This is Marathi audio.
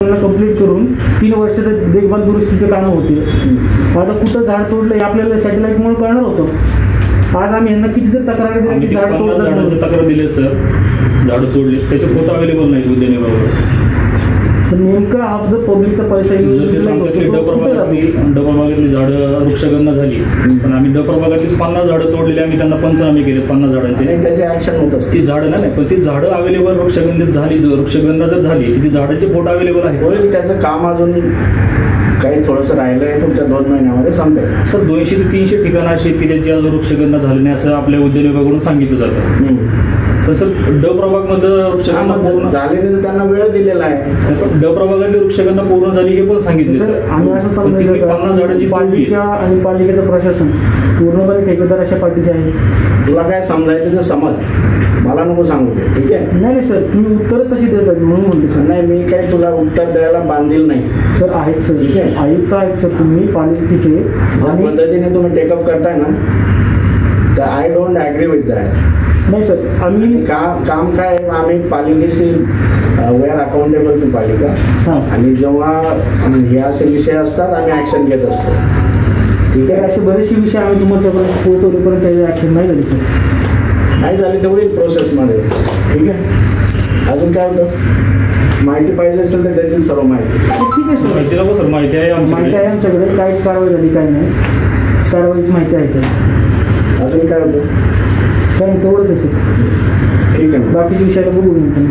कंप्लीट करून 3 वर्षाचं देखभाल दुरुस्तीचे कामं होते. आता कुठं झाड तोडलं हे आपल्याला सॅटेलाईटमुळे कळणार होतं. आज आम्ही यांना किती जर तक्रार दिली की झाड तोडलं, तक्रार दिली सर, झाडं तोडली, त्याचे फोटो अवेलेबल नाही उद्यानेबाबत. तर नेमका हा जर पब्लिकचा पैसा डबल भागातली झाडं वृक्षगणना झाली, पण आम्ही डबल भागातली 50 झाडं तोडलेली, आम्ही त्यांना पंचनामे केले 50 झाडांचे. त्याचे ऍक्शन होत असते. ती झाडं नाही, पण ती झाडं अवेलेबल वृक्षगणनेत झाली, वृक्षगणना जर झाली ती झाडांचे फोटो अवेलेबल आहे. होईल, त्याचं काम अजून काही थोडंसं राहिलंय, तुमच्या 2 महिन्यामध्ये संपेल. सर 200 ते 300 ठिकाणं अशी की ज्याची अजून वृक्षगणना झाली नाही असं आपल्या उद्यान विभागाकडून सांगितलं जातं. पण सर ड प्रभागमध्ये वृक्षगणना पूर्ण झाली नाही तर त्यांना वेळ दिलेला आहे. ड प्रभागातली वृक्षगणना पूर्ण झाली हे पण सांगितले. आम्ही असं समजायचं 50 झाडांची पालिका आणि पालिकेचं प्रशासन पूर्णपणे ठेकेदार अशा पार्टीचे आहे. तुला काय समजायचं तर समज, मला नको सांगू दे, ठीक आहे? नाही सर, तुम्ही उत्तर कशी देत पाहिजे म्हणून म्हणते सर. नाही, मी काही तुला उत्तर द्यायला बांधील नाही सर. आहेत सर, ठीक आहे, आयुक्त आहेत सर तुम्ही पालिकेचे. ज्या पद्धतीने तुम्ही टेकअप करताय ना, तर I don't agree with that. नाही सर, आम्ही काम काय, आम्ही पालिकेशी वे आर अकाउंटेबल टू पालिका, आणि जेव्हा हे असे विषय असतात आम्ही ॲक्शन घेत असतो. ठीक आहे, असे बरेचसे विषय आम्ही तुमच्यापर्यंत पोहोचवलेपर्यंत त्याची ॲक्शन नाही झाली सर. नाही झाली तर होईल प्रोसेसमध्ये. ठीक आहे, अजून काय होतं? माहिती पाहिजे असेल तर देतील सर्व माहिती. ठीक आहे सर, माहिती नको सर, माहिती आहे आमच्याकडे. काय कारवाई झाली काय नाही, कारवाईची माहिती आहे सर. अजून काय होतं? काय तेवढंच आहे सर. ठीक आहे, बाकीच्या विषयाला बघू नका.